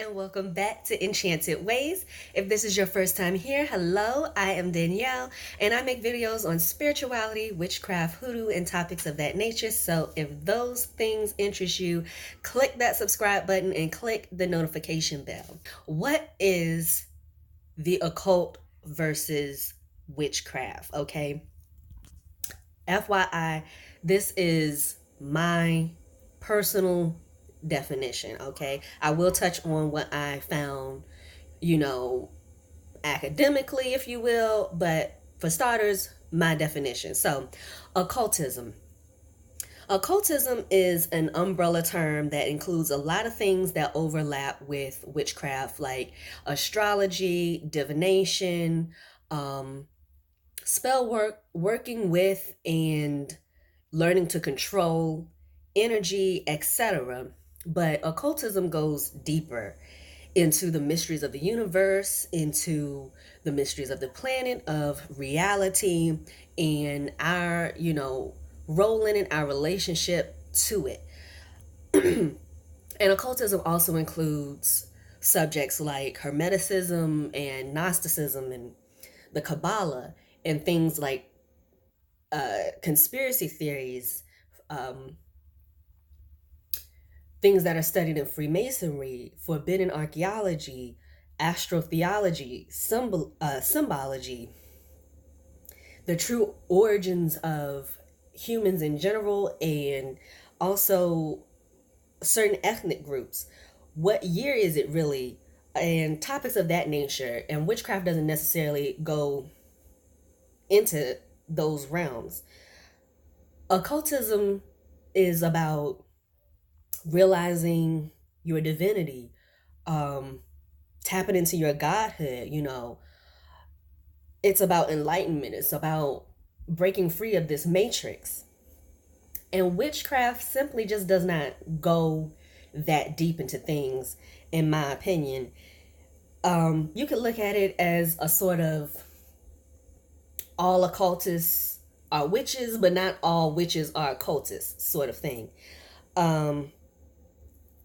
and welcome back to Enchanted Ways. If this is your first time here, hello, I am Danielle and I make videos on spirituality, witchcraft, hoodoo, and topics of that nature. So if those things interest you, click that subscribe button and click the notification bell. What is the occult versus witchcraft? Okay. FYI, this is my personal definition, okay? I will touch on what I found, you know, academically, if you will, but for starters, my definition. So, occultism. Occultism is an umbrella term that includes a lot of things that overlap with witchcraft, like astrology, divination, um, spell work, working with and learning to control energy, etc. But occultism goes deeper into the mysteries of the universe, into the mysteries of the planet, of reality, and our, role in it, our relationship to it. And occultism also includes subjects like hermeticism and gnosticism and the Kabbalah and things like conspiracy theories, um, things that are studied in freemasonry, forbidden archaeology, astrotheology, symbology, the true origins of humans in general, and also certain ethnic groups. What year is it really? And topics of that nature. And witchcraft doesn't necessarily go into those realms. Occultism is about realizing your divinity, um, tapping into your godhood. It's about enlightenment. It's about breaking free of this matrix. And witchcraft simply just does not go that deep into things, in my opinion. You could look at it as a sort of all occultists are witches, but not all witches are occultists sort of thing. Um,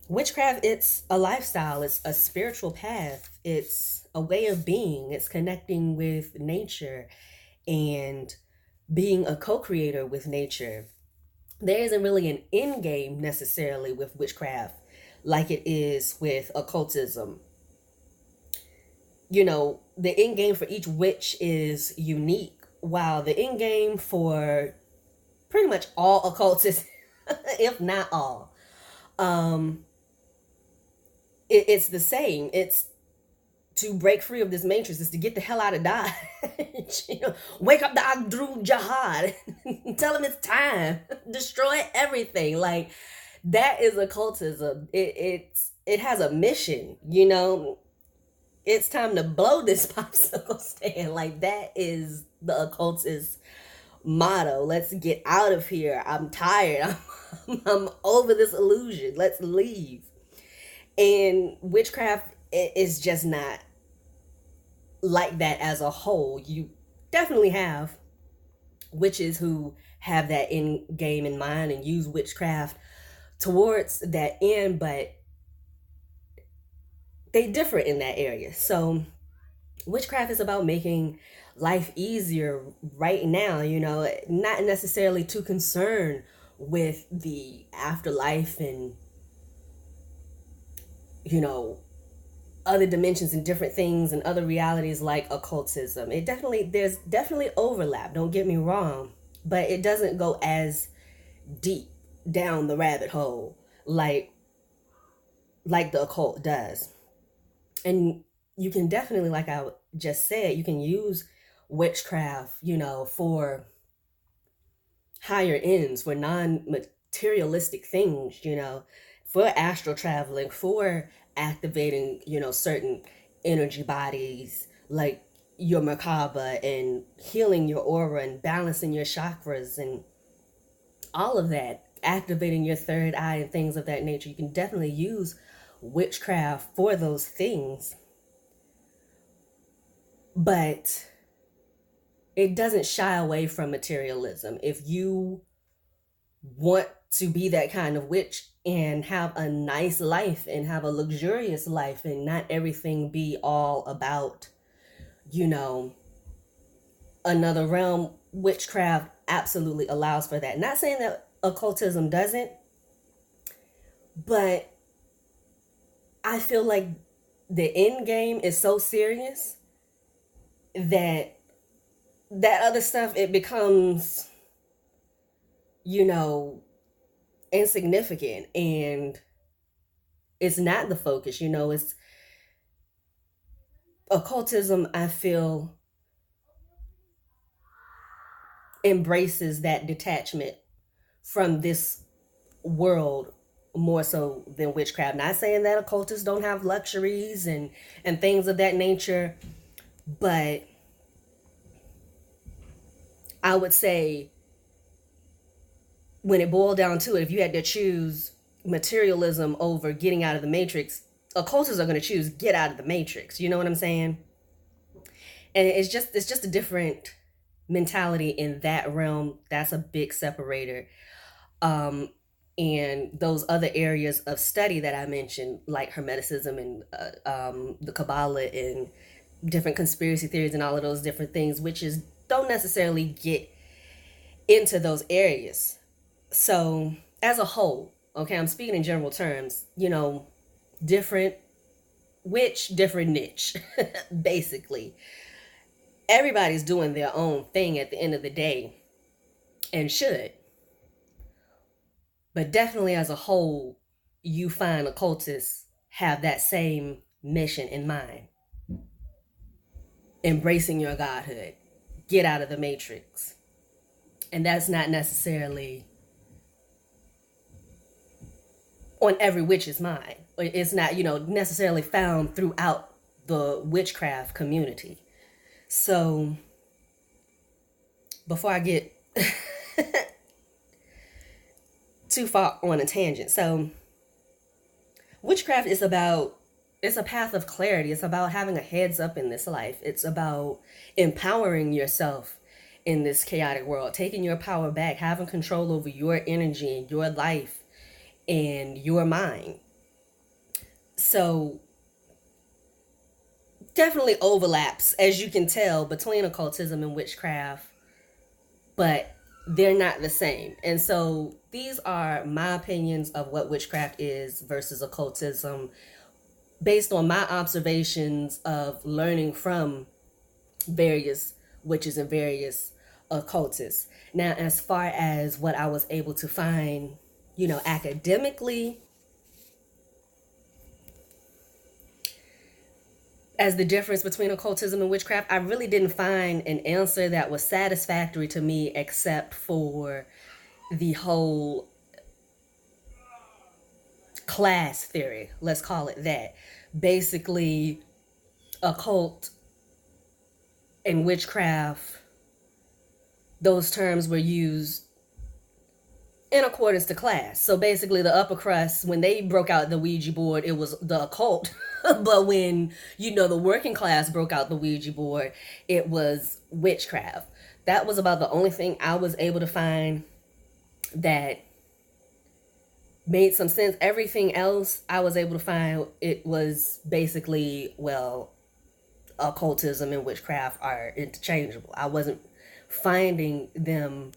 Witchcraft, it's a lifestyle, it's a spiritual path, it's a way of being, it's connecting with nature and being a co-creator with nature. There isn't really an end game necessarily with witchcraft like it is with occultism. The end game for each witch is unique, while the end game for pretty much all occultists, if not all, um, it's the same. It's to break free of this matrix, is to get the hell out of Dodge. Wake up the Abdul Jihad. Tell him it's time. Destroy everything. Like, that is occultism. It has a mission, It's time to blow this popsicle stand. Like, that is the occultist motto. Let's get out of here. I'm tired. I'm over this illusion. Let's leave. And witchcraft is just not like that as a whole. You definitely have witches who have that end game in mind and use witchcraft towards that end, but they differ in that area. So witchcraft is about making life easier right now, not necessarily too concerned with the afterlife and other dimensions and different things and other realities like occultism. There's definitely overlap, don't get me wrong, but it doesn't go as deep down the rabbit hole like the occult does. And you can definitely, like I just said, you can use witchcraft, for higher ends, for non-materialistic things, for astral traveling, for activating, certain energy bodies like your Merkaba, and healing your aura and balancing your chakras and all of that, activating your third eye and things of that nature. You can definitely use witchcraft for those things, but it doesn't shy away from materialism. If you want to be that kind of witch and have a nice life and have a luxurious life and not everything be all about, you know, another realm. Witchcraft absolutely allows for that. Not saying that occultism doesn't, but I feel like the end game is so serious that that other stuff, it becomes, you know, insignificant, and it's not the focus. You know, it's occultism, I feel, embraces that detachment from this world more so than witchcraft. Not saying that occultists don't have luxuries and things of that nature, but I would say when it boiled down to it, if you had to choose materialism over getting out of the matrix, occultists are going to choose get out of the matrix. You know what I'm saying? And it's just a different mentality in that realm. That's a big separator. And those other areas of study that I mentioned, like hermeticism and the Kabbalah and different conspiracy theories and all of those different things, which is don't necessarily get into those areas. So as a whole, okay, I'm speaking in general terms, you know, different witch, different niche, basically. Everybody's doing their own thing at the end of the day and should. But definitely as a whole, you find occultists have that same mission in mind. Embracing your godhood. Get out of the matrix. And that's not necessarily on every witch's mind. It's not, you know, necessarily found throughout the witchcraft community. So before I get too far on a tangent, so witchcraft is about, it's a path of clarity. It's about having a heads up in this life. It's about empowering yourself in this chaotic world, taking your power back, having control over your energy and your life and your mind. So definitely overlaps, as you can tell, between occultism and witchcraft, but they're not the same. And so these are my opinions of what witchcraft is versus occultism, based on my observations of learning from various witches and various occultists. Now, as far as what I was able to find, you know, academically, as the difference between occultism and witchcraft, I really didn't find an answer that was satisfactory to me, except for the whole class theory, let's call it that. Basically, occult and witchcraft, those terms were used in accordance to class. So basically the upper crust, when they broke out the Ouija board, it was the occult. But when, you know, the working class broke out the Ouija board, it was witchcraft. That was about the only thing I was able to find that made some sense. Everything else I was able to find, it was basically, well, occultism and witchcraft are interchangeable. I wasn't finding them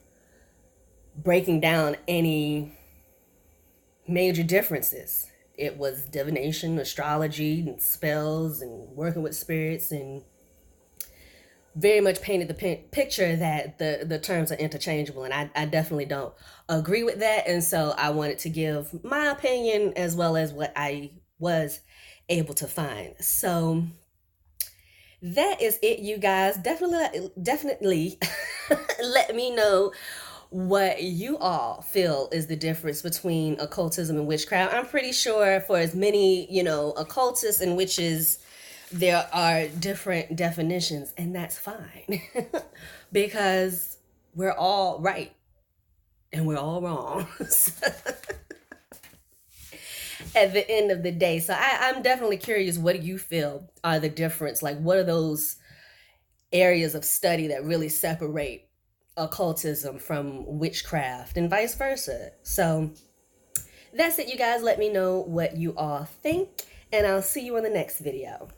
breaking down any major differences. It was divination, astrology, and spells, and working with spirits, and very much painted the picture that the terms are interchangeable, and I definitely don't agree with that. And so I wanted to give my opinion as well as what I was able to find. So that is it, you guys. Definitely let me know what you all feel is the difference between occultism and witchcraft. I'm pretty sure for as many, you know, occultists and witches, there are different definitions, and that's fine. Because we're all right and we're all wrong. At the end of the day. So I'm definitely curious, what do you feel are the difference? Like, what are those areas of study that really separate occultism from witchcraft and vice versa. So that's it, you guys. Let me know what you all think, and I'll see you in the next video.